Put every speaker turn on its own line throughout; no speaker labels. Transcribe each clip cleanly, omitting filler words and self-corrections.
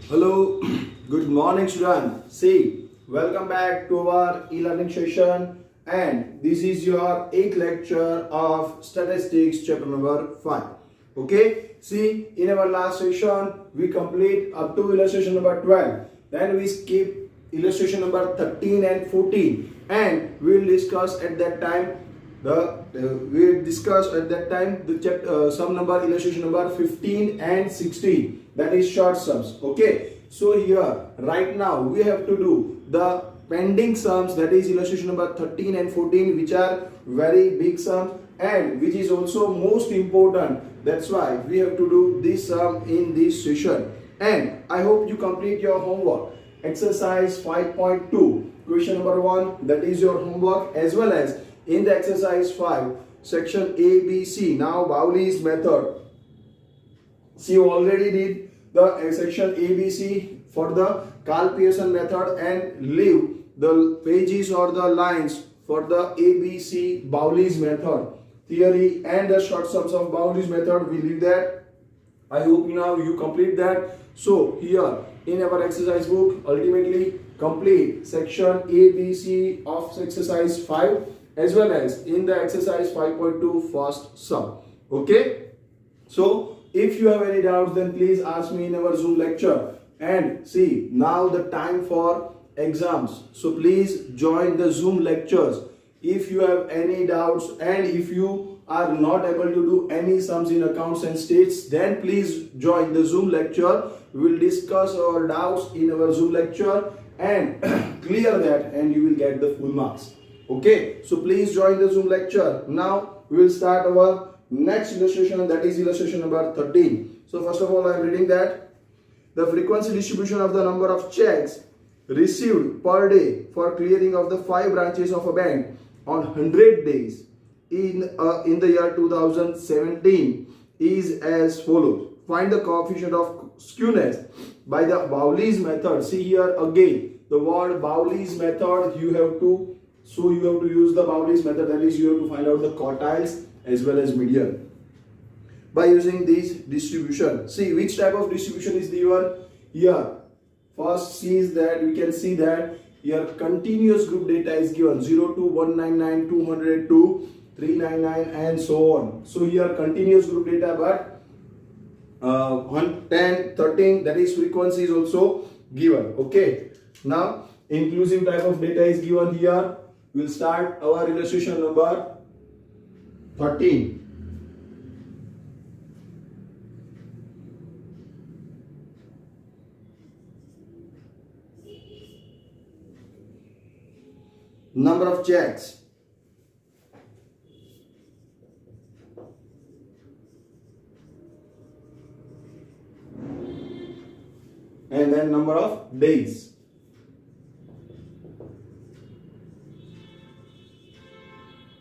Hello, good morning student. See, welcome back to our e-learning session and this is your 8th lecture of statistics chapter number 5. Okay, see in our last session we complete up to illustration number 12. Then we skip illustration number 13 and 14 and we will discuss at that time the chapter sum number illustration number 15 and 16, that is short sums. Okay, so here right now we have to do the pending sums, that is illustration number 13 and 14, which are very big sums and which is also most important. That's why we have to do this sum in this session. And I hope you complete your homework. Exercise 5.2 question number 1, that is your homework, as well as in the exercise 5 section ABC. Now Bowley's method. See, you already did the section ABC for the Carl Pearson method and leave the pages or the lines for the ABC Bowley's method theory and the short sums of Bowley's method. We leave that. I hope now you complete that. So here in our exercise book, ultimately complete section ABC of exercise 5 as well as in the exercise 5.2 first sum. Okay, so if you have any doubts, then please ask me in our Zoom lecture. And see, now the time for exams, so please join the Zoom lectures if you have any doubts, and if you are not able to do any sums in accounts and states, then please join the Zoom lecture. We will discuss our doubts in our Zoom lecture and clear that, and you will get the full marks. Okay, so please join the Zoom lecture. Now we will start our next illustration, that is illustration number 13. So first of all, I am reading that the frequency distribution of the number of checks received per day for clearing of the 5 branches of a bank on 100 days in the year 2017 is as follows. Find the coefficient of skewness by the Bowley's method. See here again the word Bowley's method, you have to use the Bowley's method, that is you have to find out the quartiles as well as median by using this distribution. See which type of distribution is given here. First sees that we can see that here continuous group data is given 0 to 199, 200 to 399 and so on. So here continuous group data, but 10, 13, that is frequency is also given. Okay, now inclusive type of data is given here. We'll start our illustration number 13. Number of checks. And then number of days.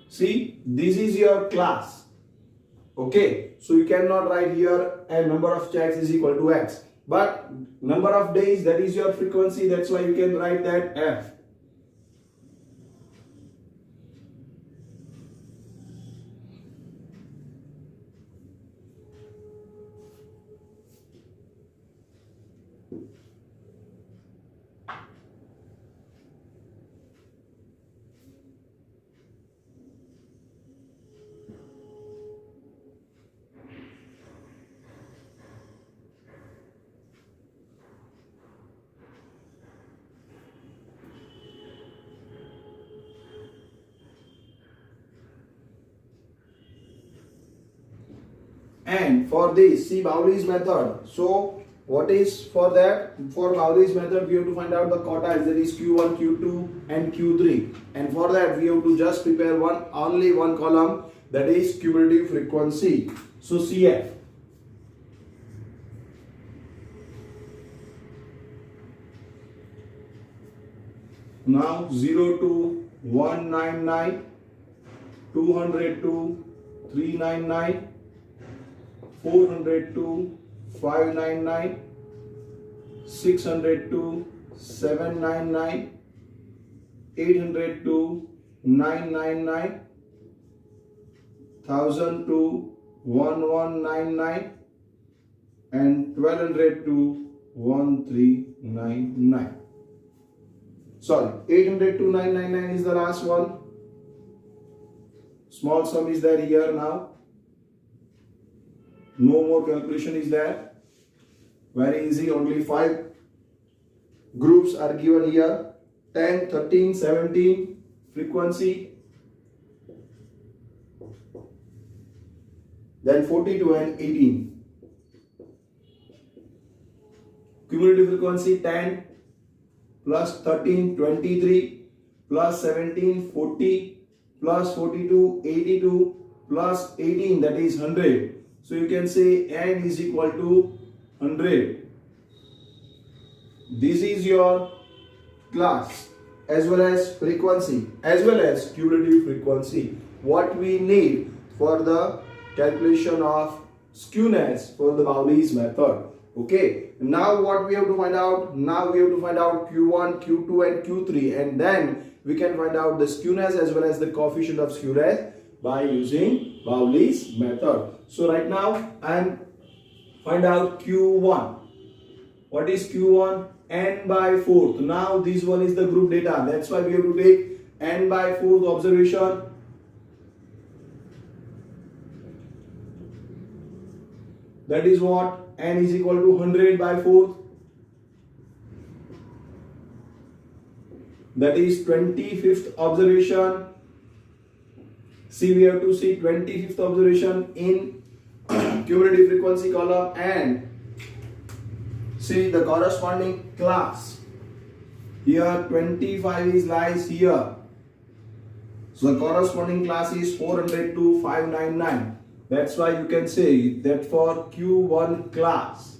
See, this is your class. Okay, so you cannot write here and number of checks is equal to X. But number of days, that is your frequency. That's why you can write that F. And for this, see Bowley's method. So what is for that? For Bowley's method, we have to find out the quartiles, that is Q1, Q2 and Q3. And for that, we have to just prepare only one column, that is cumulative frequency. So CF. Now 0 to 199, 200 to 399, 400 to 599, 600 to 799, 800 to 999, 1000 to 1199 and 1200 to 1399. Sorry, 800 to 999 is the last one. Small sum is there here now. No more calculation is there. Very easy, only 5 groups are given here. 10, 13, 17, frequency. Then 42 and 18. Cumulative frequency 10 plus 13, 23 plus 17, 40 plus 42, 82 plus 18, that is 100. So you can say n is equal to 100. This is your class as well as frequency as well as cumulative frequency. What we need for the calculation of skewness for the Pauli's method. Okay, now what we have to find out? Now we have to find out Q1, Q2 and Q3, and then we can find out the skewness as well as the coefficient of skewness by using Pauli's method. So right now I am find out Q1. What is Q1? N by 4th. Now this one is the group data. That's why we have to take N by 4th observation. That is what? N is equal to 100 by 4th. That is 25th observation. See, we have to see 25th observation in cumulative frequency column and see the corresponding class. Here 25 is lies here. So the corresponding class is 400 to 599. That's why you can say that for Q1 class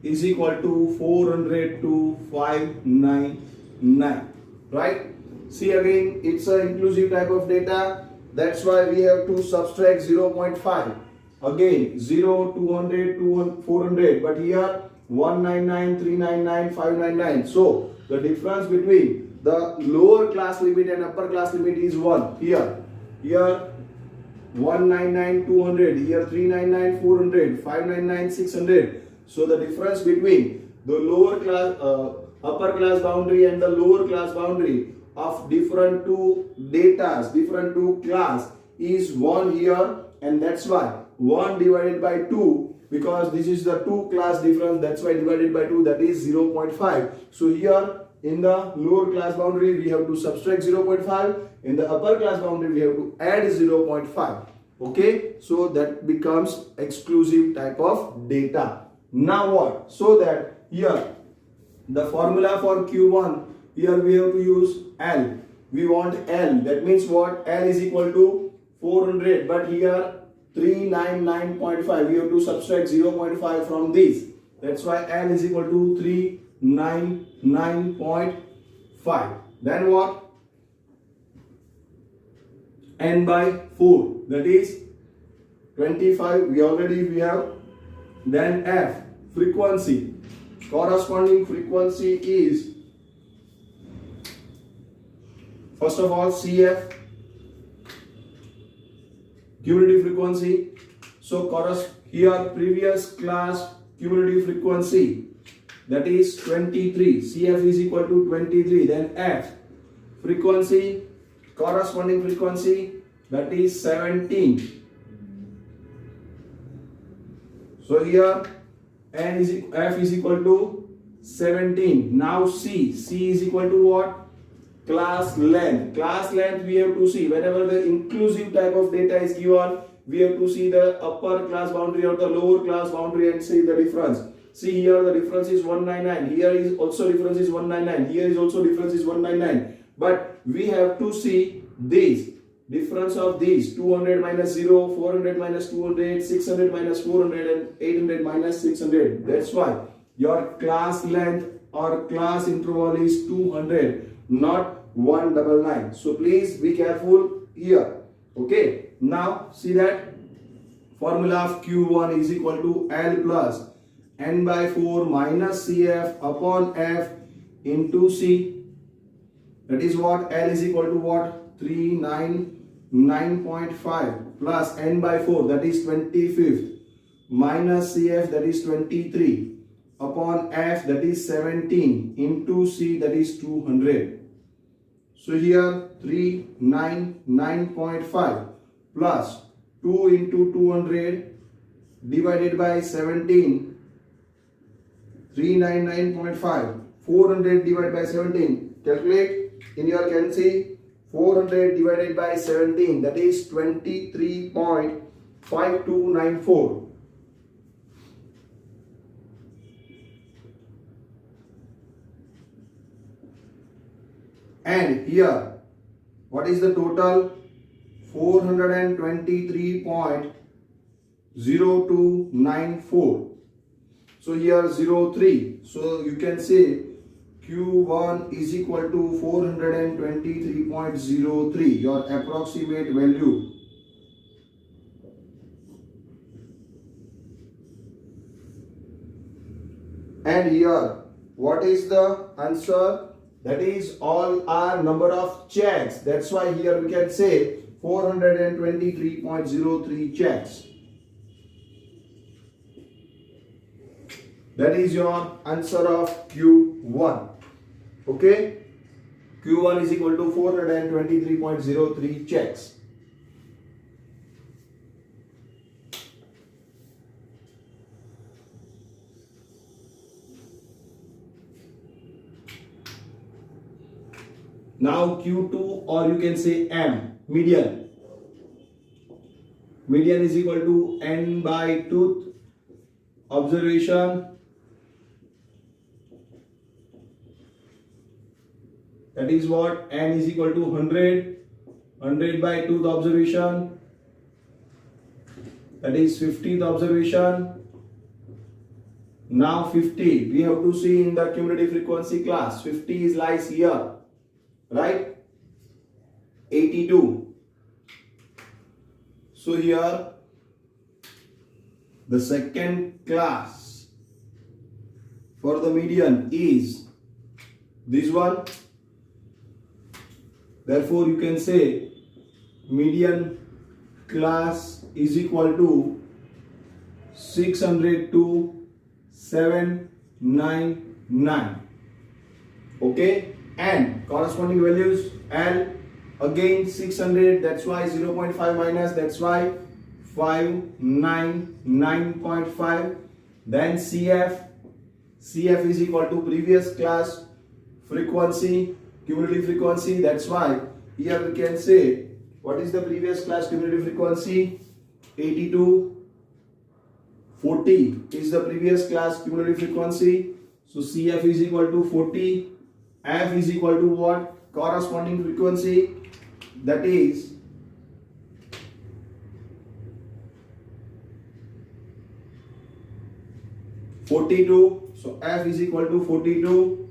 is equal to 400 to 599. Right? See again, it's an inclusive type of data. That's why we have to subtract 0.5. Again 0, 200, 400. But here 199, 399, 599. So the difference between the lower class limit and upper class limit is 1. Here 199, 200. Here 399, 400. 599, 600. So the difference between the lower class, upper class boundary and the lower class boundary of different two datas, different two class is 1 here, and that's why 1 divided by 2, because this is the two class difference, that's why divided by 2, that is 0.5. So here in the lower class boundary we have to subtract 0.5, in the upper class boundary we have to add 0.5. Okay, so that becomes exclusive type of data. Now what? So that here the formula for Q1, here we have to use L. We want L. That means what? L is equal to 400. But here 399.5. We have to subtract 0.5 from this. That's why L is equal to 399.5. Then what? N by 4. That is 25. We have. Then F. Frequency. Corresponding frequency is, first of all, CF, cumulative frequency. So here previous class cumulative frequency, that is 23. CF is equal to 23. Then F, frequency, corresponding frequency, that is 17. So here F is equal to 17. Now C is equal to what? Class length. Class length we have to see. Whenever the inclusive type of data is given, we have to see the upper class boundary or the lower class boundary and see the difference. See here the difference is 199. Here is also difference is 199. Here is also difference is 199. But we have to see this difference of these 200 minus 0, 400 minus 200, 600 minus 400 and 800 minus 600. That's why your class length or class interval is 200, not 199. So please be careful here. Okay. Now see that formula of Q1 is equal to L plus N by 4 minus CF upon F into C. That is what? L is equal to what? 399.5 plus N by 4, that is 25th, minus CF, that is 23. upon F, that is 17, into C, that is 200. So here 399.5 plus 2 into 200 divided by 17, 399.5, 400 divided by 17. Calculate in your calculator. 400 divided by 17, that is 23.5294. And here, what is the total? 423.0294. So here 03. So you can say Q1 is equal to 423.03, your approximate value. And here, what is the answer? That is all our number of checks. That's why here we can say 423.03 checks. That is your answer of Q1. Okay? Q1 is equal to 423.03 checks. Now Q2, or you can say M, median. Median is equal to N by tooth observation. That is what? N is equal to 100. 100 by tooth observation. That is 50th observation. Now 50. We have to see in the cumulative frequency class. 50 is lies here. Right? 82. So here the second class for the median is this one. Therefore you can say median class is equal to 600 to 799. Okay? And corresponding values, L again 600, that's why 0.5 minus, that's why 599.5. Then CF is equal to previous class frequency, cumulative frequency, that's why here we can say what is the previous class cumulative frequency? 82. 40 is the previous class cumulative frequency. So CF is equal to 40. F is equal to what? Corresponding frequency, that is 42. So F is equal to 42.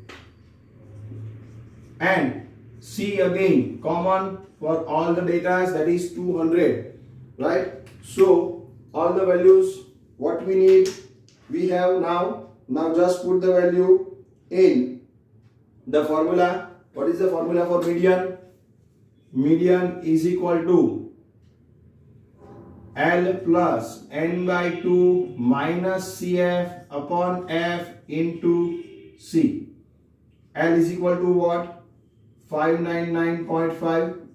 And C again common for all the data, that is 200. Right? So all the values what we need we have now. Now just put the value in the formula. What is the formula for median? Median is equal to L plus N by 2 minus CF upon F into C. L is equal to what? 599.5.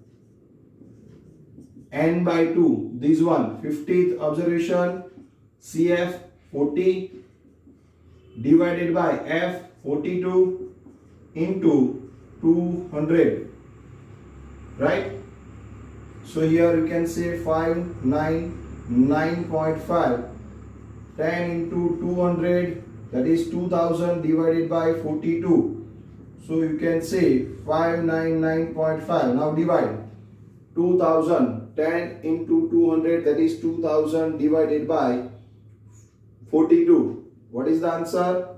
N by 2, this one, 50th observation, CF 40 divided by F 42 into 200, right? So here you can say 599.5, 10 into 200, that is 2000 divided by 42. So you can say 599.5. Now divide 2000, 10 into 200, that is 2000 divided by 42. What is the answer?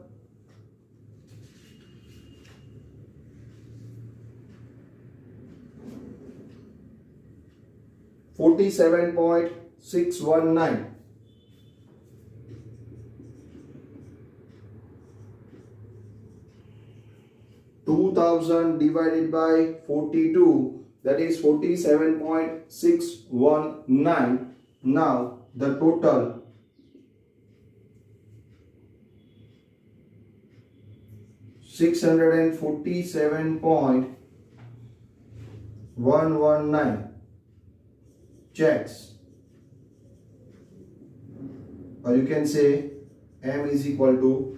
47.619. Divided by 42, that is 47.619. Now the total 647.119 checks, or you can say M is equal to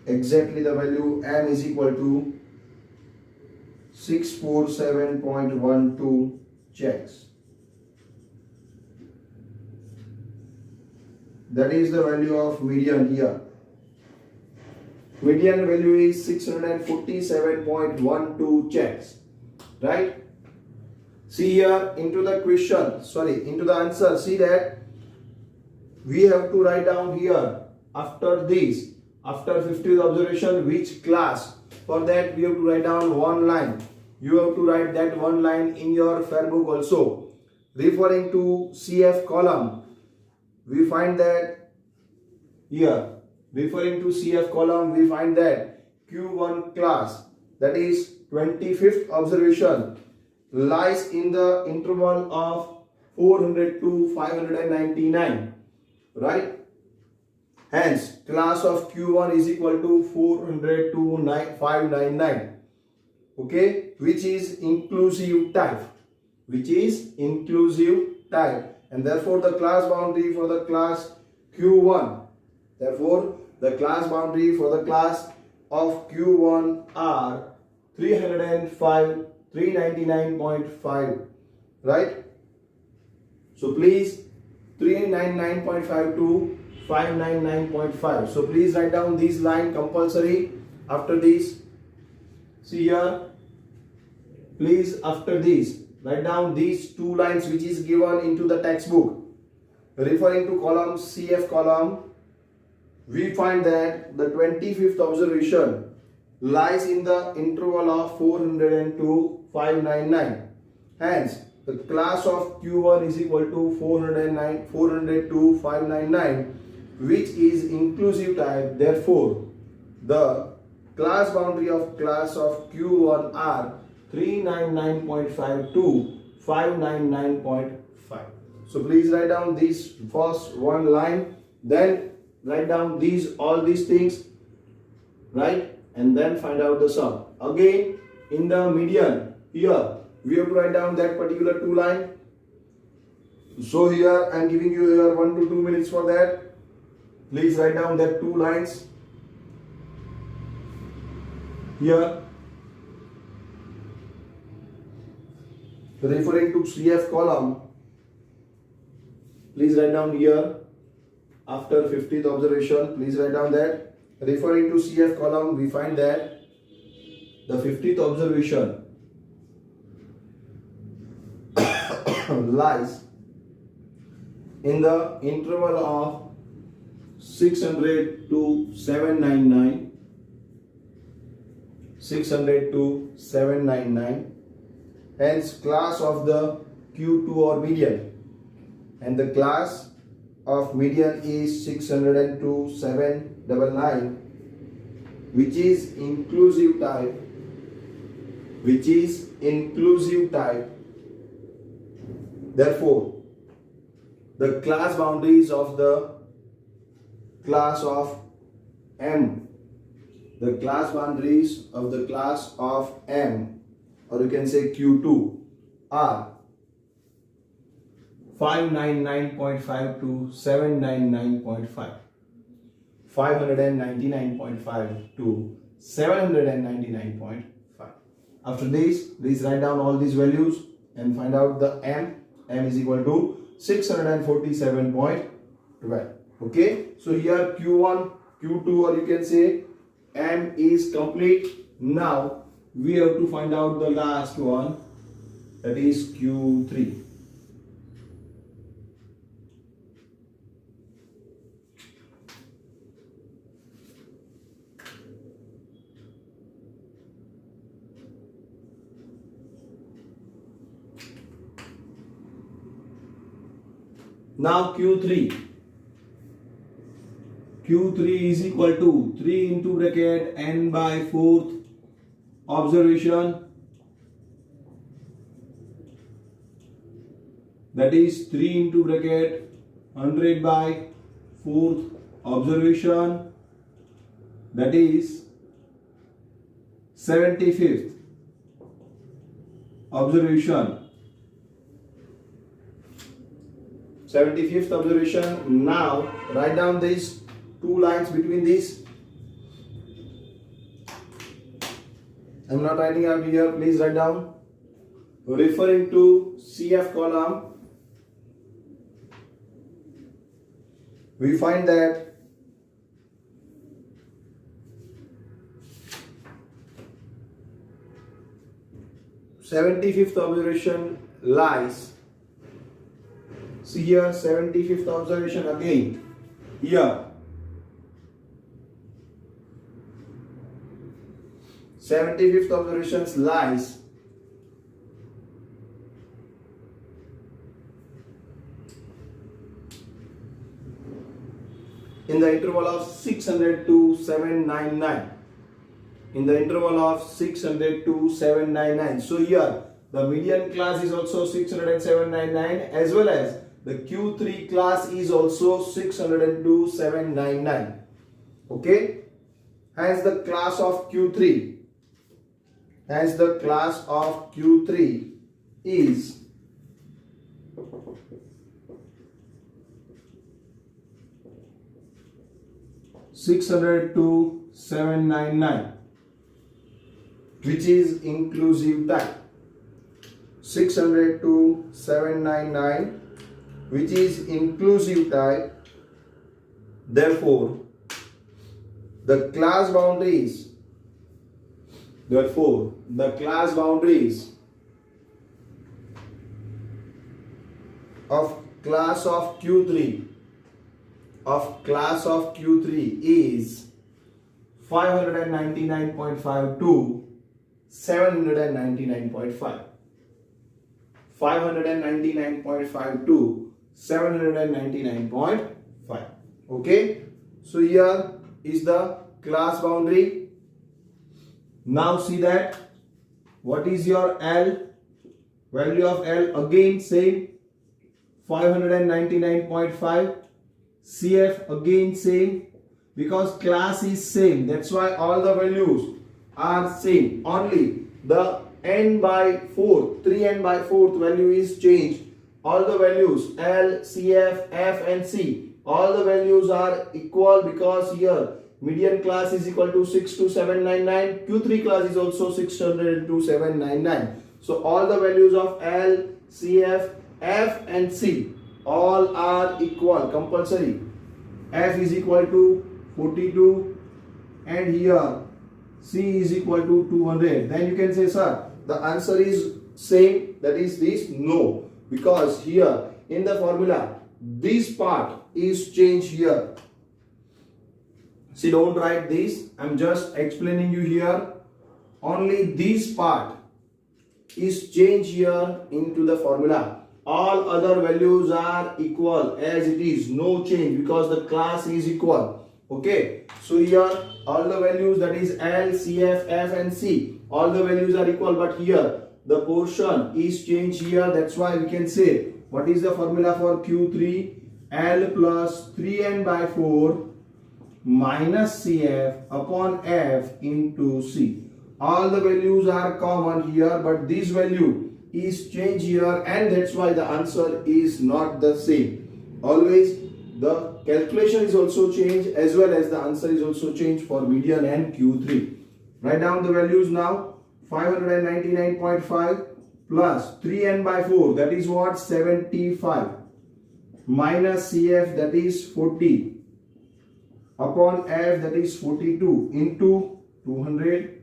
exactly the value M is equal to 647.12 checks. That is the value of median here. Median value is 647.12 checks, right? See here into the question, into the answer, see that we have to write down here after this, after 50th observation, which class. For that we have to write down one line. You have to write that one line in your fair book also. Referring to CF column, we find that here, referring to CF column, we find that Q1 class, that is 25th observation, lies in the interval of 400 to 599, right? Hence, class of Q1 is equal to 400 to 599, okay, which is inclusive type, and therefore the class boundary for the class Q1, therefore the class boundary for the class of Q1 are 399.5, right? So please 399.5 to 599.5. So please write down this line compulsory after this. See here, please after this write down these two lines which is given into the textbook. Referring to column CF column, we find that the 25th observation lies in the interval of 400 to 599. Hence, the class of Q1 is equal to 400 to 599, which is inclusive type. Therefore, the class boundary of class of Q1 are 399.5 to 599.5. So please write down this first one line, then write down all these things, right? And then find out the sum. Again, in the median, here we have to write down that particular two line. So here I am giving you here 1 to 2 minutes for that. Please write down that two lines. Here, referring to CF column, please write down here after 50th observation, please write down that. Referring to CF column, we find that the 50th observation lies in the interval of 600 to 799, 600 to 799. Hence, class of the Q2 or median, and the class of median is 600 to 799, which is inclusive type. Therefore, the class boundaries of the class of M, the class boundaries of the class of M, or you can say Q2, are 599.5 to 799.5, 599.5 to 799.5. After this, please write down all these values and find out the M. M is equal to 647.12. Okay, so here Q1, Q2, or you can say M is complete. Now we have to find out the last one, that is Q3. Now Q3 is equal to 3 into bracket n by 4th observation, that is 3 into bracket 100 by 4th observation, that is 75th observation. 75th observation. Now write down these two lines between these. I'm not writing out here, please write down. Referring to CF column, we find that 75th observation lies. See here, 75th observation again. Here, 75th observations lies in the interval of 600 to 799. In the interval of 600 to 799. So here the median class is also 600 and 799, as well as the Q3 class is also 602 799. Okay. Hence the class of Q3. Hence the class of Q3 is 600 to 799. Which is inclusive type. 600 to 799, which is inclusive type. Therefore, the class boundaries of class of Q3 is 599.5 to 799.5. 599.5 to 799.5. Okay. So here is the class boundary. Now see that what is your L? Value of L again same, 599.5. CF again same, because class is same. That's why all the values are same. Only the n by 4, 3n by 4th value is changed. All the values L, CF, F and C, all the values are equal, because here median class is equal to 62799. Q3 class is also 62799. So all the values of L, CF, F and C all are equal, compulsory. F is equal to 42 and here C is equal to 200. Then you can say, sir, the answer is same, that is this. No, because here in the formula this part is changed here. See, don't write this, I'm just explaining you here. Only this part is changed here into the formula. All other values are equal as it is, no change, because the class is equal. Okay, so here all the values, that is L, CF, F and C, all the values are equal, but here the portion is changed here. That's why we can say, what is the formula for Q3? L plus 3n by 4 minus CF upon F into C. All the values are common here, but this value is changed here, and that's why the answer is not the same. Always the calculation is also changed, as well as the answer is also changed for median and Q3. Write down the values now. 599.5 plus 3n by 4, that is what? 75, minus CF, that is 40, upon F, that is 42, into 200.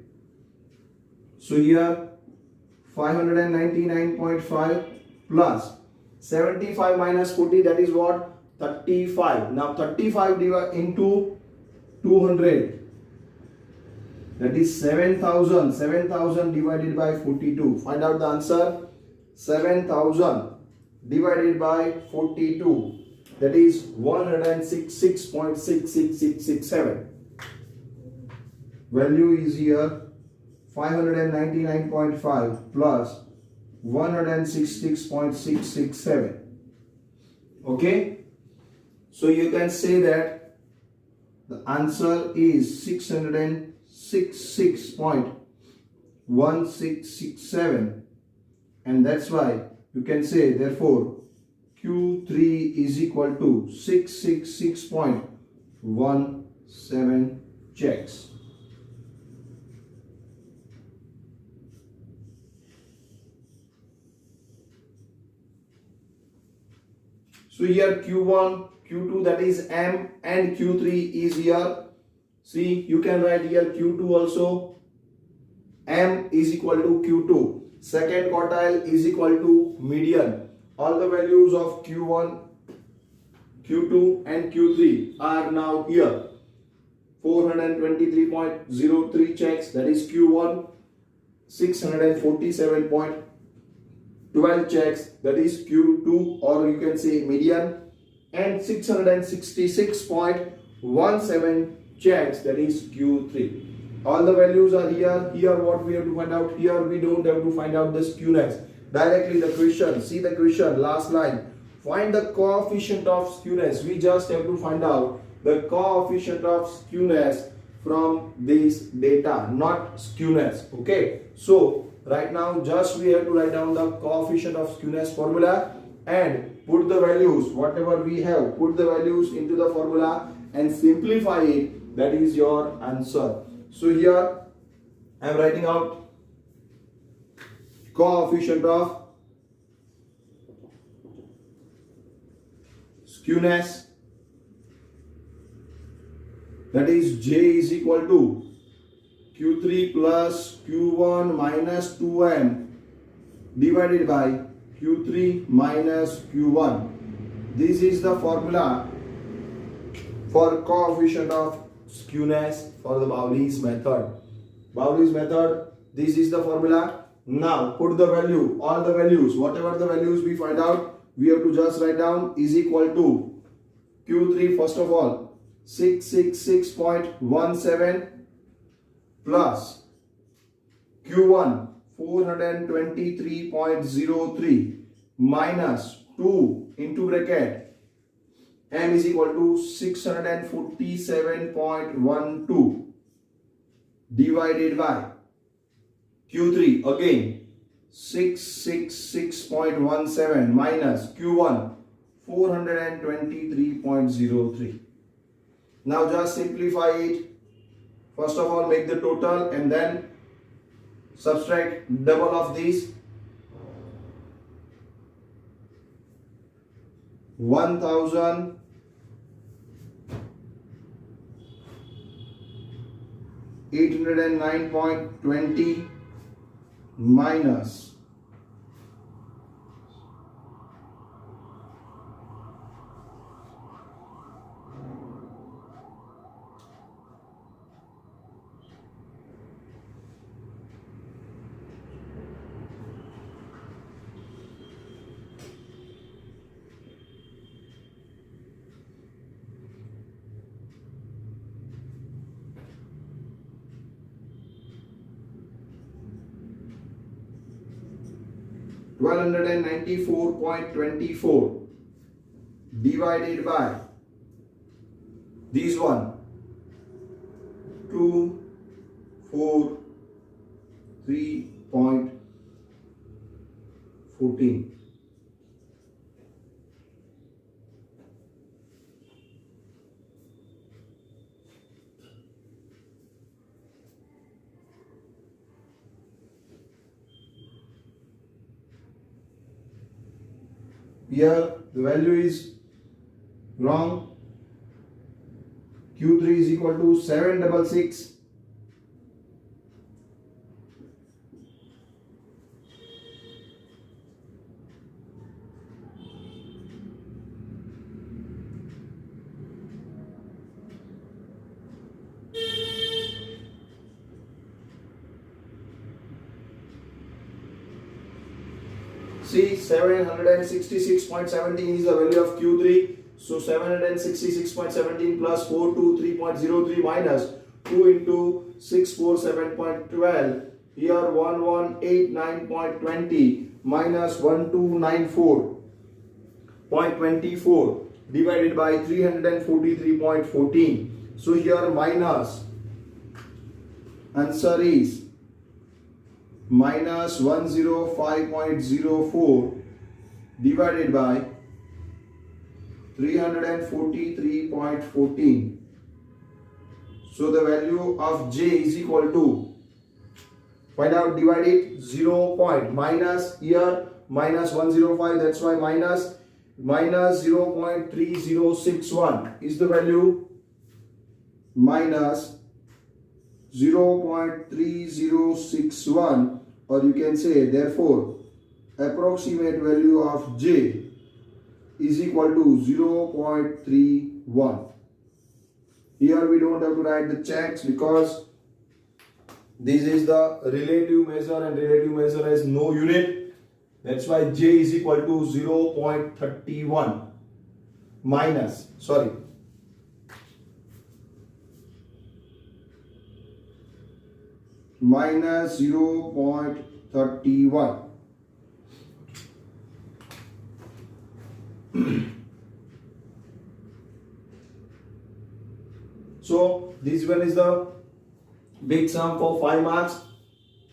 So here 599.5 plus 75 minus 40, that is what? 35. Now 35 divided into 200, that is 7,000. 7,000 divided by 42. Find out the answer. 7,000 divided by 42, that is 166.66667. Value is here 599.5 plus 166.667. Okay, so you can say that The answer is 666.1667, and that's why you can say therefore Q3 is equal to 666.17 checks. So here Q1, Q2, that is M, and Q3 is here. See, you can write here Q2 also. M is equal to Q2. Second quartile is equal to median. All the values of Q1, Q2 and Q3 are now here. 423.03 checks, that is Q1. 647.12 checks, that is Q2, or you can say median. And 666.17 checks, that is Q3. All the values are here. Here what we have to find out? Here we don't have to find out the skewness. Directly the question. See the question, last line. Find the coefficient of skewness. We just have to find out the coefficient of skewness from this data, not skewness. Okay. So right now just we have to write down the coefficient of skewness formula and put the values, whatever we have, put the values into the formula and simplify it. That is your answer. So here I am writing out coefficient of skewness, that is J is equal to Q3 plus Q1 minus 2M divided by Q3 minus Q1. This is the formula for coefficient of skewness for the Bowley's method. Bowley's method, this is the formula. Now put the value, all the values, whatever the values we find out, we have to just write down is equal to Q3 first of all 666.17 plus Q1 423.03 minus 2 into bracket M is equal to 647.12 divided by Q3 again 666.17 minus Q1 423.03. Now just simplify it. First of all make the total and then subtract double of these. 1809.20 minus 1294.24 divided by these one 243.14. Here the value is wrong. Q3 is equal to 766. See, 766.17 is the value of Q3. So 766.17 plus 423.03 minus 2 into 647.12. Here 1189.20 minus 1294.24 divided by 343.14. So here minus, answer is minus 105.04 divided by 343.14. So the value of J is equal to, find out, divide it, 0 point, minus here minus 105, that's why minus 0.3061 is the value, minus 0.3061, or you can say therefore approximate value of J is equal to 0.31. Here we don't have to write the checks because this is the relative measure and relative measure has no unit. That's why J is equal to 0.31 minus 0.31. So this one is the big sum for 5 marks.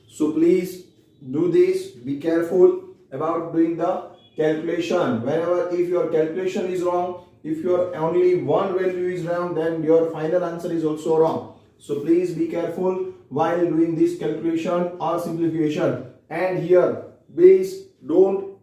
So please do this. Be careful about doing the calculation. Whenever if your calculation is wrong, if your only one value is wrong, then your final answer is also wrong. So please be careful while doing this calculation or simplification. And here please don't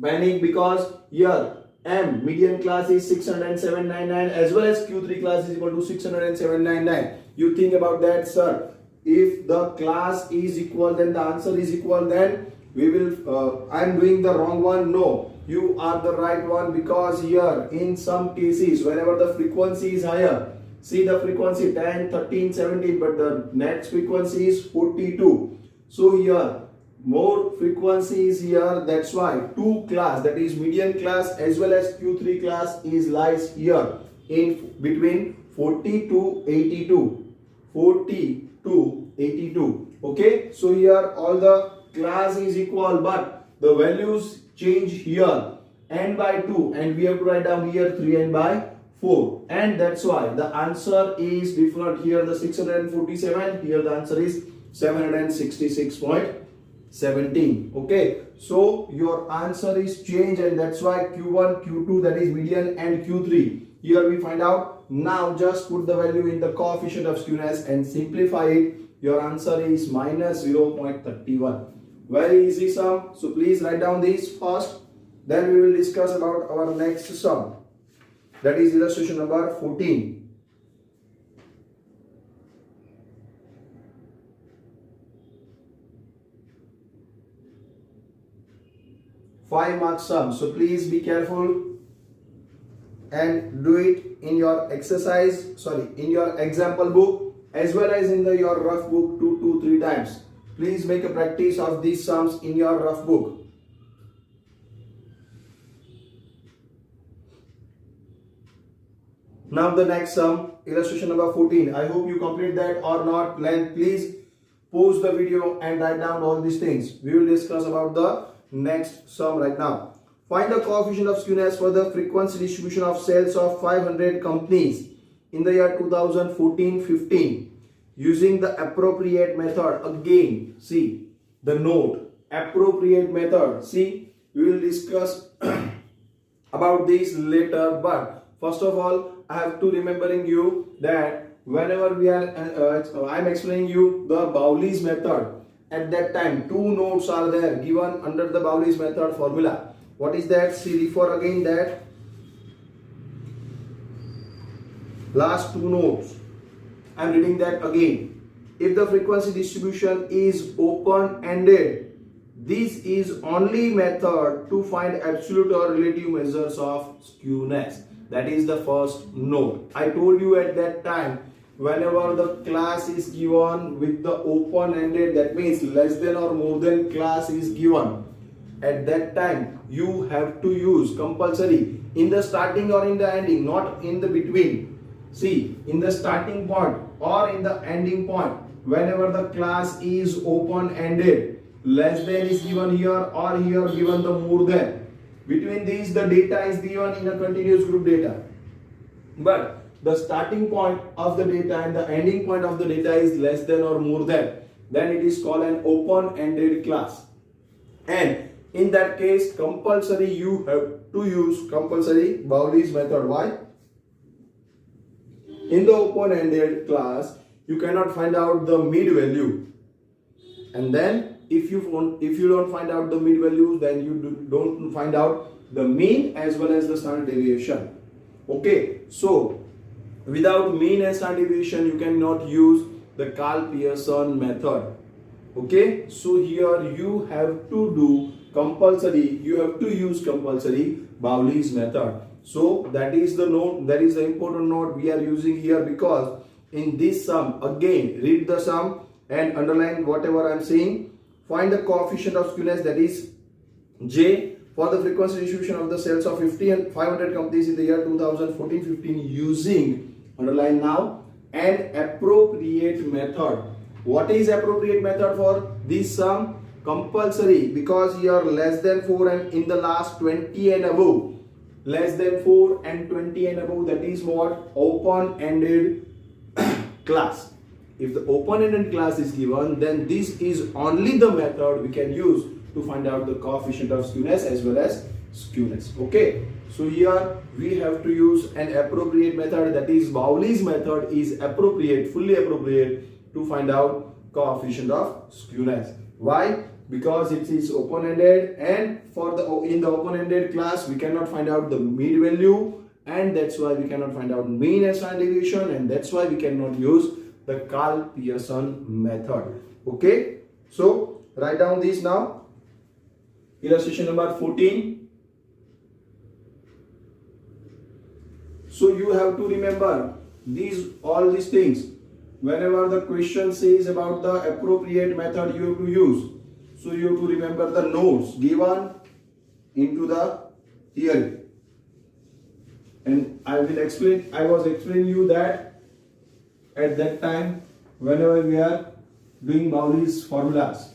panic because here M median class is 607.99 as well as Q3 class is equal to 607.99. You think about that, sir. If the class is equal, then the answer is equal, then we will I am doing the wrong one. No, you are the right one, because here in some cases whenever the frequency is higher, see the frequency 10, 13, 17, but the next frequency is 42. So here more frequency is here, that's why 2 class, that is median class as well as Q3 class, is lies here in between 40 to 82. 40 to 82. Okay, so here all the class is equal, but the values change here, n by 2, and we have to write down here 3n by 4, and that's why the answer is different. Here the 647, here the answer is 766.17. Okay, so your answer is changed, and that's why Q1, Q2, that is median, and Q3 here we find out. Now just put the value in the coefficient of skewness and simplify it. Your answer is minus 0.31. Very easy sum. So please write down this first, then we will discuss about our next sum, that is illustration number 14. Five mark sum. So please be careful and do it in your exercise, in your example book as well as in your rough book 2 to 3 times. Please make a practice of these sums in your rough book. Now the next sum, illustration number 14. I hope you complete that or not. Then please pause the video and write down all these things. We will discuss about the next sum right now. Find the coefficient of skewness for the frequency distribution of sales of 500 companies in the year 2014-15 using the appropriate method. Again, see the note, appropriate method. See, we will discuss about this later, but first of all I have to remembering you that whenever we are I am explaining you the Bowley's method. At that time 2 notes are there given under the Bowley's method formula. What is that? See, refer again that last 2 notes. I am reading that again. If the frequency distribution is open-ended, this is only method to find absolute or relative measures of skewness. That is the first note. I told you at that time, whenever the class is given with the open-ended, that means less than or more than class is given. At that time, you have to use compulsory in the starting or in the ending, not in the between. See, in the starting point or in the ending point, whenever the class is open-ended, less than is given here or here given the more than. Between these, the data is given in a continuous group data. But the starting point of the data and the ending point of the data is less than or more than, then it is called an open-ended class. And in that case, compulsory you have to use compulsory Bowley's method. Why? In the open-ended class, you cannot find out the mid value, and then if you don't find out the mid value, then you don't find out the mean as well as the standard deviation. Okay, so without mean and standard deviation, you cannot use the Karl Pearson method. Okay, so here you have to do compulsory, you have to use compulsory Bowley's method. So that is the note, that is the important note we are using here, because in this sum, again read the sum and underline whatever I am saying. Find the coefficient of skewness, that is J, for the frequency distribution of the sales of 50 and 500 companies in the year 2014-15 using, underline now, an appropriate method. What is appropriate method for this sum? Compulsory, because here less than 4 and in the last 20 and above. Less than 4 and 20 and above, that is what? Open-ended class. If the open-ended class is given, then this is only the method we can use to find out the coefficient of skewness as well as skewness. Okay, so here we have to use an appropriate method, that is Bowley's method is appropriate, fully appropriate to find out coefficient of skewness. Why? Because it is open-ended, and for the in the open-ended class we cannot find out the mid value, and that's why we cannot find out mean and standard deviation, and that's why we cannot use the Karl Pearson method. Okay, so write down this now. Illustration number 14. So you have to remember all these things. Whenever the question says about the appropriate method you have to use, so you have to remember the notes given into the theory. And I was explaining you that at that time whenever we are doing Bowley's formulas.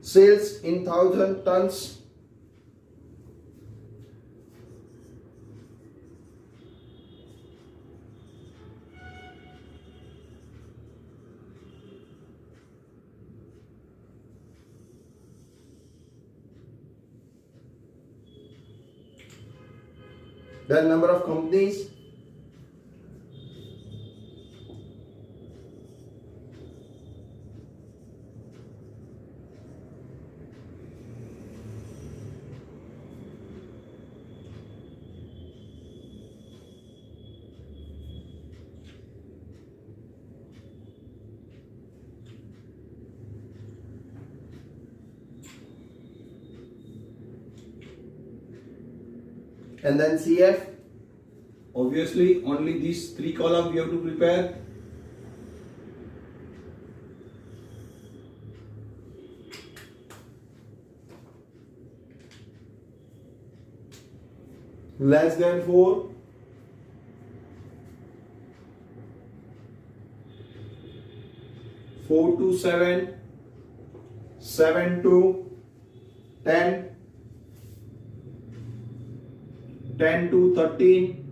Sales in 1,000 tons. The number of companies. And then CF, obviously only these 3 columns we have to prepare. Less than 4, four to 7, 7 to 10, 10 to 13,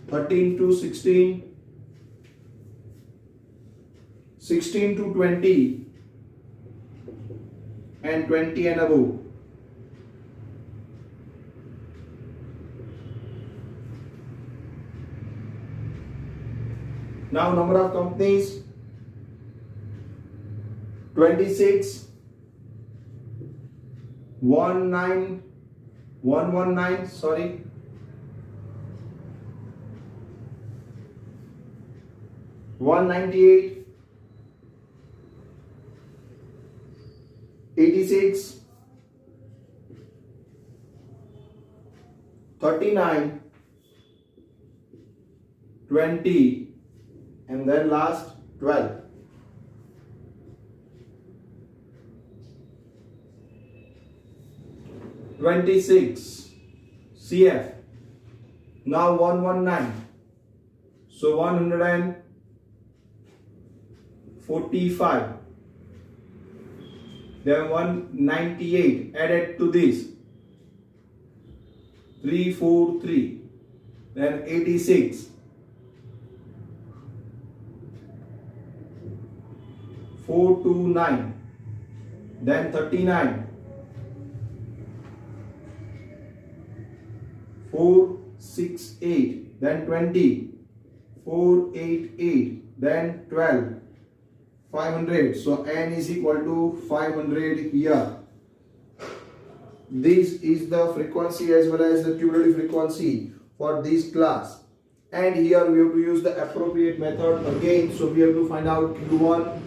13 to 16, 16 to 20, and 20 and above. Now number of companies, 26, 119, sorry, 198, 86, 39, 20, and then last 12. 26 CF. Now 119. So 145. Then 198 added to this. 343. Then 86. 429. Then 39. 468, then 20, 488, then 12, 500. So n is equal to 500 here. This is the frequency as well as the cumulative frequency for this class. And here we have to use the appropriate method again. So we have to find out Q1,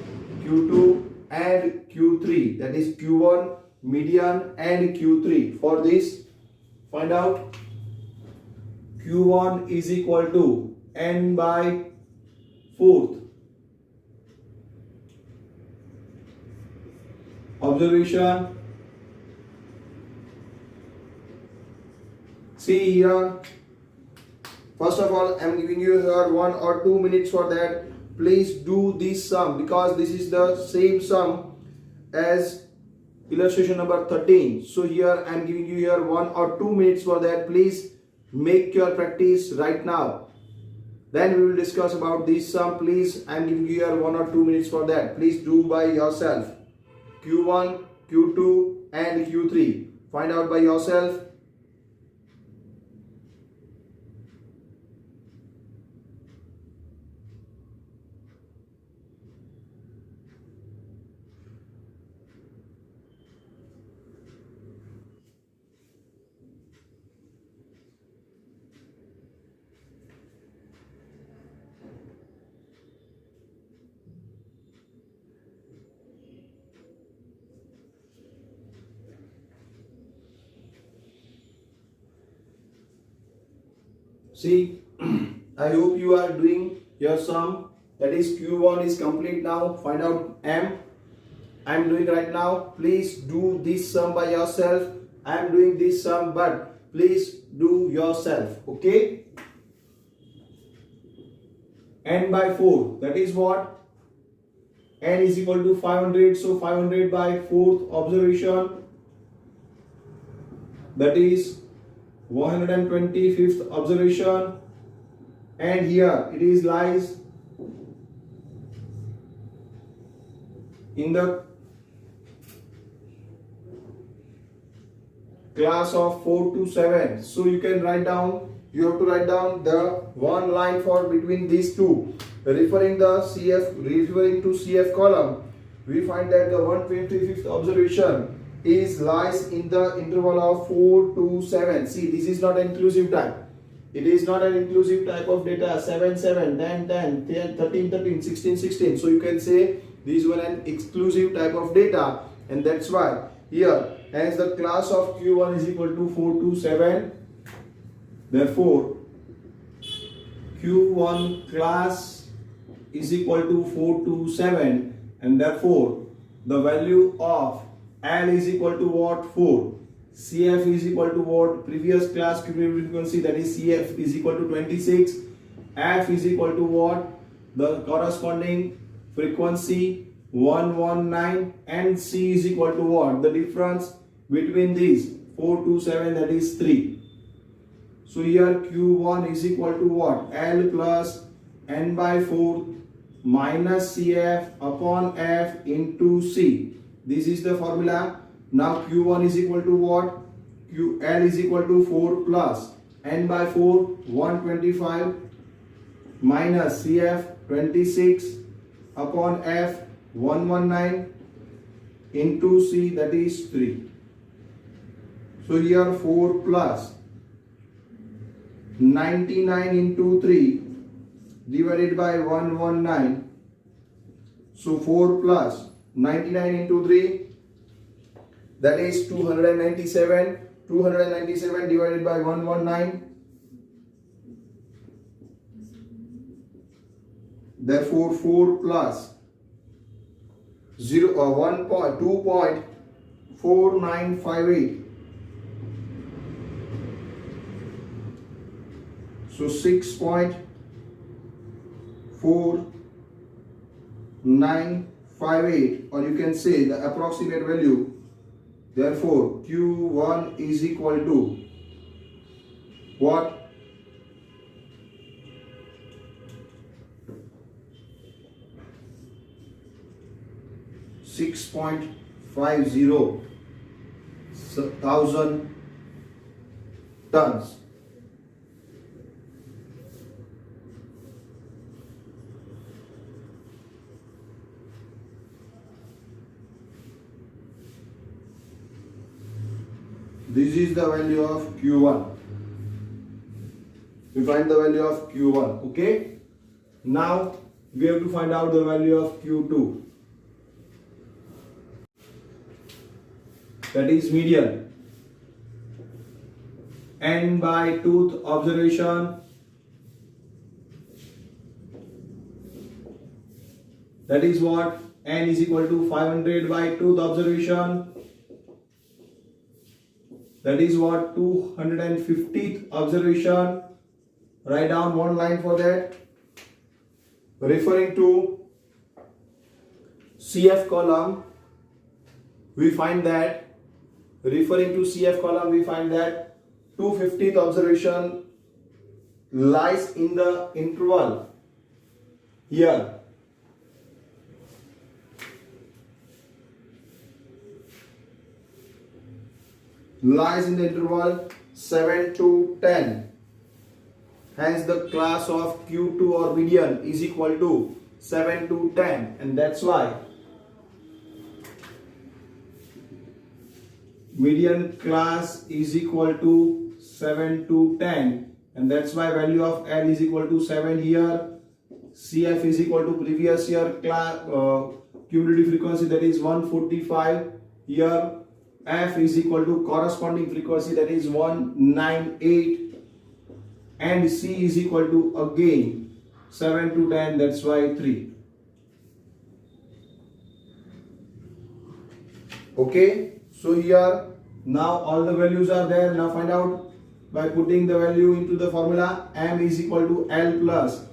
Q2 and Q3. That is Q1, median and Q3. For this, find out Q1 is equal to n by 4th. Observation. See here. First of all, I am giving you here 1 or 2 minutes for that. Please do this sum because this is the same sum as illustration number 13. So here I am giving you here 1 or 2 minutes for that. Please make your practice right now. Then we will discuss about this sum. Please, I am giving you here 1 or 2 minutes for that. Please do by yourself. Q1, Q2 and Q3. Find out by yourself. See, I hope you are doing your sum. That is Q1 is complete now. Find out M. I am doing right now. Please do this sum by yourself. I am doing this sum, but please do yourself. Okay? N by 4. That is what? N is equal to 500. So 500 by 4th observation. That is 125th observation, and here it is lies in the class of 4 to 7. So you can write down, you have to write down the one line for between these two, referring to CF column. We find that the 125th observation is lies in the interval of 4 to 7. See, this is not an inclusive type. It is not an inclusive type of data. 7, 7, 10, 10, 13, 13, 16, 16. So you can say this one an exclusive type of data, and that's why here as the class of Q1 is equal to 4 to 7. Therefore, Q1 class is equal to 4 to 7, and therefore the value of L is equal to what? 4. CF is equal to what? Previous class cumulative frequency, that is CF is equal to 26. F is equal to what? The corresponding frequency 119, and C is equal to what? The difference between these 4 to 7, that is 3. So here Q1 is equal to what? L plus N by 4 minus CF upon F into C. This is the formula. Now Q1 is equal to what? L is equal to 4 plus N by 4 125 minus CF 26 upon F 119 into C, that is 3. So here 4 plus 99 into 3 divided by 119. So 4 plus 99 into 3, that is 297. 297 divided by 119. Therefore 4 plus 2.4958. So 6.4958, or you can say the approximate value. Therefore Q1 is equal to what? 6.50 thousand tons. This is the value of Q1. We find the value of Q1. Okay. Now we have to find out the value of Q2. That is median. N by tooth observation. That is what? N is equal to 500 by tooth observation. That is what? 250th observation. Write down one line for that. Referring to CF column, we find that 250th observation lies in the interval here. Lies in the interval 7 to 10. Hence the class of Q2 or median is equal to 7 to 10, and that's why median class is equal to 7 to 10, and that's why value of L is equal to 7 here. CF is equal to previous year class cumulative frequency, that is 145 here. F is equal to corresponding frequency, that is 198, and C is equal to again 7 to 10, that's why 3. Okay, so here now all the values are there. Now find out by putting the value into the formula. M is equal to L plus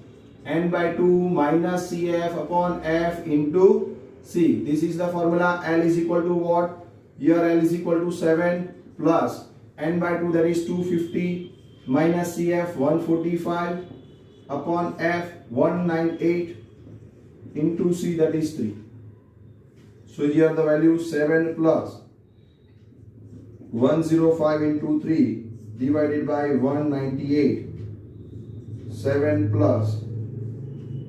N by 2 minus CF upon F into C. This is the formula. L is equal to what? Here L is equal to 7 plus N by 2, that is 250, minus CF 145 upon F 198 into C, that is 3. So here the value 7 plus 105 into 3 divided by 198. 7 plus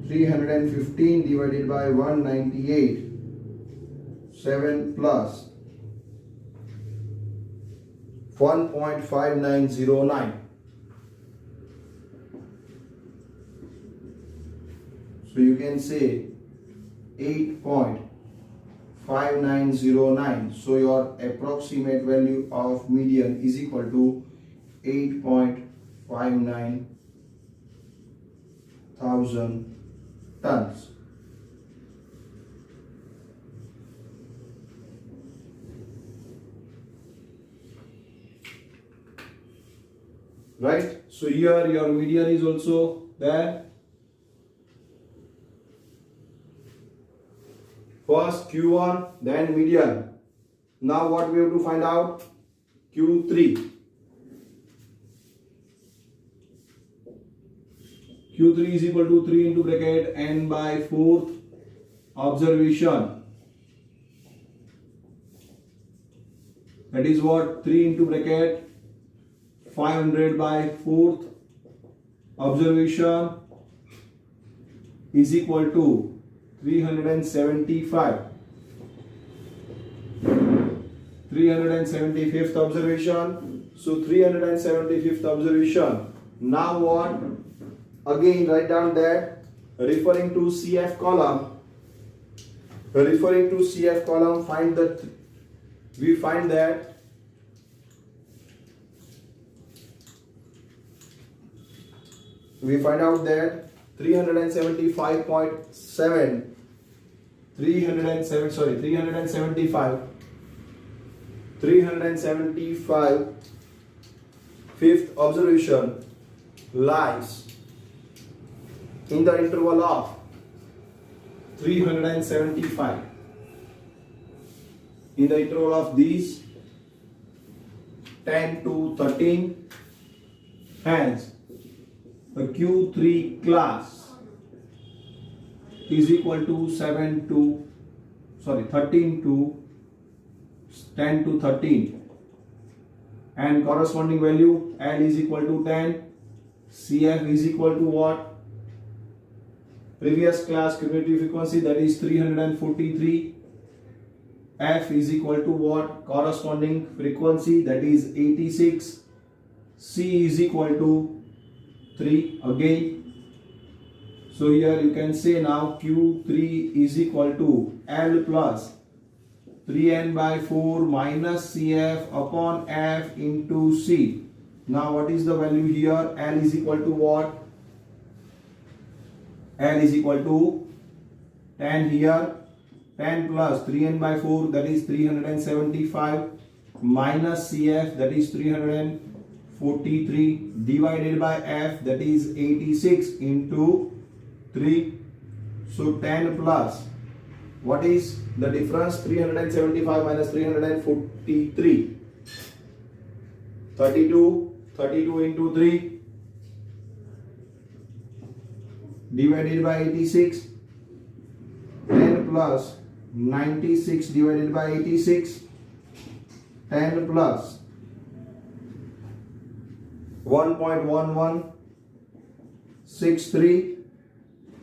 315 divided by 198. 7 plus 1.5909. So you can say 8.5909. So your approximate value of median is equal to 8.59 thousand tons. Right? So here your median is also there. First Q1, then median. Now what we have to find out? Q3. Q3 is equal to 3 into bracket N by 4th observation. That is what? 3 into bracket 500 by 4th observation is equal to 375. 375th observation. So 375th observation. Now what? Again write down that referring to CF column. Referring to CF column, find the we find that we find out that 375.7 375 fifth observation lies in the interval of 375 in the interval of these 10 to 13. Hence the Q3 class is equal to 13 to 10 to 13, and corresponding value L is equal to 10, CF is equal to what? Previous class cumulative frequency, that is 343. F is equal to what? Corresponding frequency, that is 86. C is equal to 3 again. So here you can say now Q3 is equal to L plus 3n by 4 minus CF upon F into C. Now what is the value here? L is equal to what? L is equal to 10 here. 10 plus 3n by 4, that is 375, minus CF, that is 343, divided by F, that is 86, into 3. So 10 plus, what is the difference? 375 minus 343, 32 into 3, divided by 86. 10 plus 96 divided by 86, 10 plus 1.1163.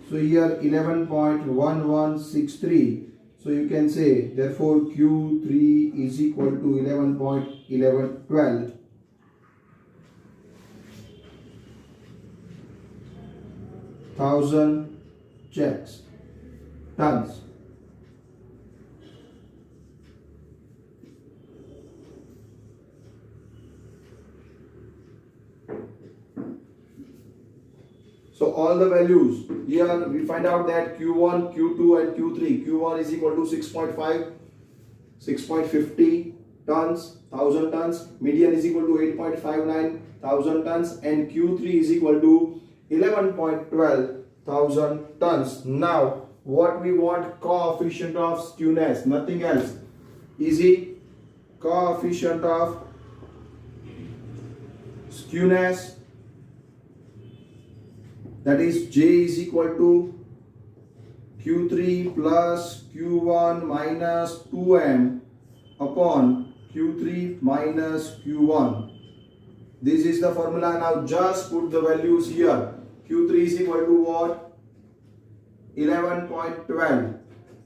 So here 11.1163. So you can say therefore Q3 is equal to 11.1112. Thousand checks tons. So all the values here we find out that Q1, Q2 and Q3. Q1 is equal to 6.5, 6.50 tons, 1000 tons. Median is equal to 8.59 thousand tons, and Q3 is equal to 11.12 thousand tons. Now what we want? Coefficient of skewness, nothing else. Easy. Coefficient of skewness, that is J is equal to Q3 plus Q1 minus 2m upon Q3 minus Q1. This is the formula. Now just put the values here. Q3 is equal to what? 11.12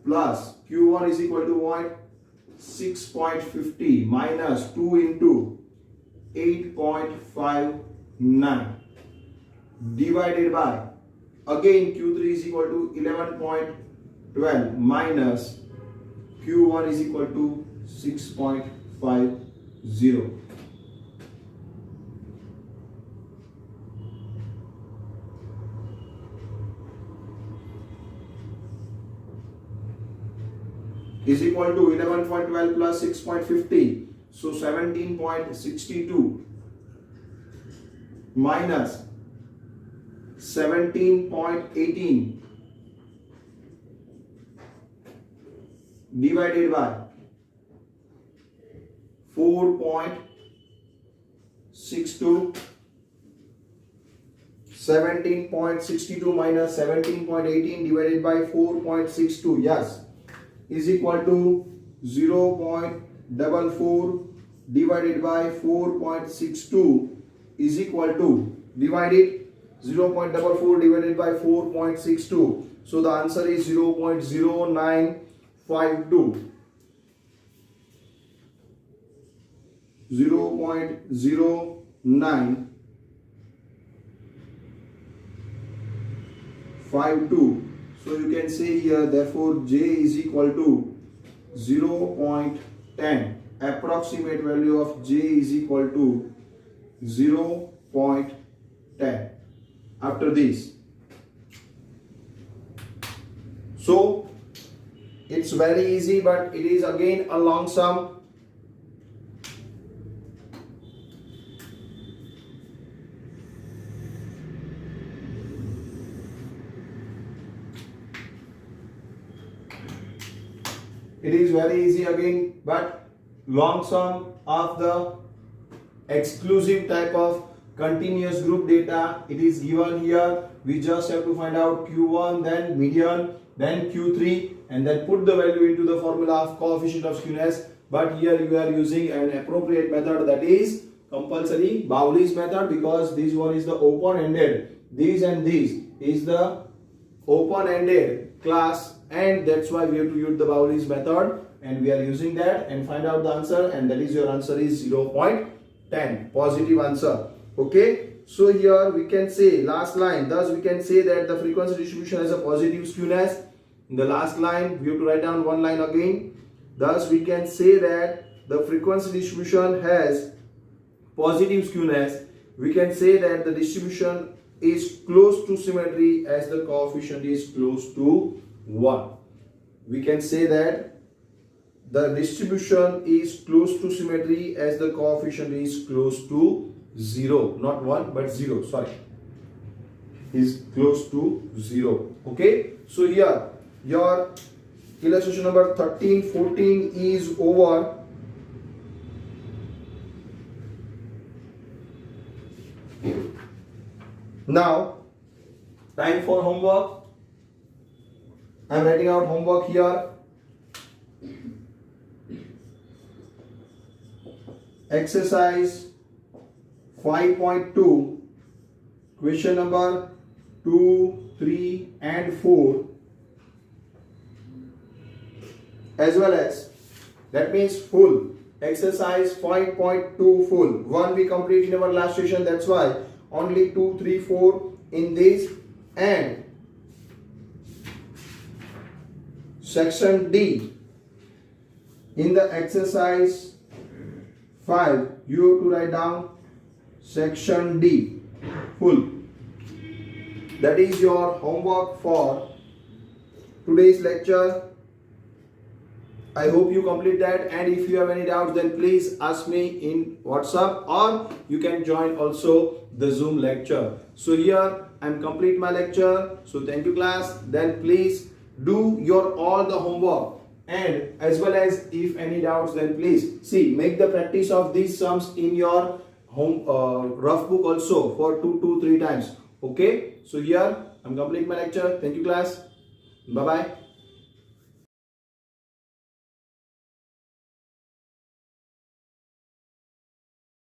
plus Q1 is equal to what? 6.50 minus 2 into 8.59 divided by, again Q3 is equal to 11.12 minus Q1 is equal to 6.50. Is equal to 11.12 plus 6.50. So 17.62 minus 17.18 divided by 4.62. 17.62 minus 17.18 divided by 4.62, yes, is equal to 0.44 divided by 4.62 is equal to, divided 0.44 divided by 4.62. So the answer is 0.0952. 0.0952. So you can say here therefore J is equal to 0.10. approximate value of j is equal to 0.10 after this. So it's very easy, but it is again a long sum. It is very easy again, but long sum of the exclusive type of continuous group data. It is given here. We just have to find out Q1, then median, then Q3, and then put the value into the formula of coefficient of skewness. But here you are using an appropriate method, that is compulsory Bowley's method, because this one is the open-ended. These and these is the open-ended class, and that's why we have to use the Bowley's method, and we are using that and find out the answer, and that is your answer is 0.10, positive answer. Okay, so here we can say last line, thus we can say that the frequency distribution has a positive skewness. In the last line we have to write down one line again. Thus we can say that the frequency distribution has positive skewness. We can say that the distribution is close to symmetry as the coefficient is close to 1. We can say that the distribution is close to symmetry as the coefficient is close to 0, not 1 but 0, sorry, is close to 0. Okay, so here your illustration number 13, 14 is over. Now time for homework. I am writing out homework here. Exercise 5.2, question number 2, 3 and 4, as well as, that means full exercise 5.2 full. 1 we complete in our last session, that's why only 2, 3, 4 in this, and section D in the exercise 5 you have to write down section D full. That is your homework for today's lecture. I hope you complete that, and if you have any doubts then please ask me in WhatsApp, or you can join also the Zoom lecture. So here I am complete my lecture. So thank you class. Then please do your all the homework, and as well as if any doubts then please see, make the practice of these sums in your home rough book also for 2 to 3 times. Okay, so here I'm complete my lecture. Thank you class. Bye bye.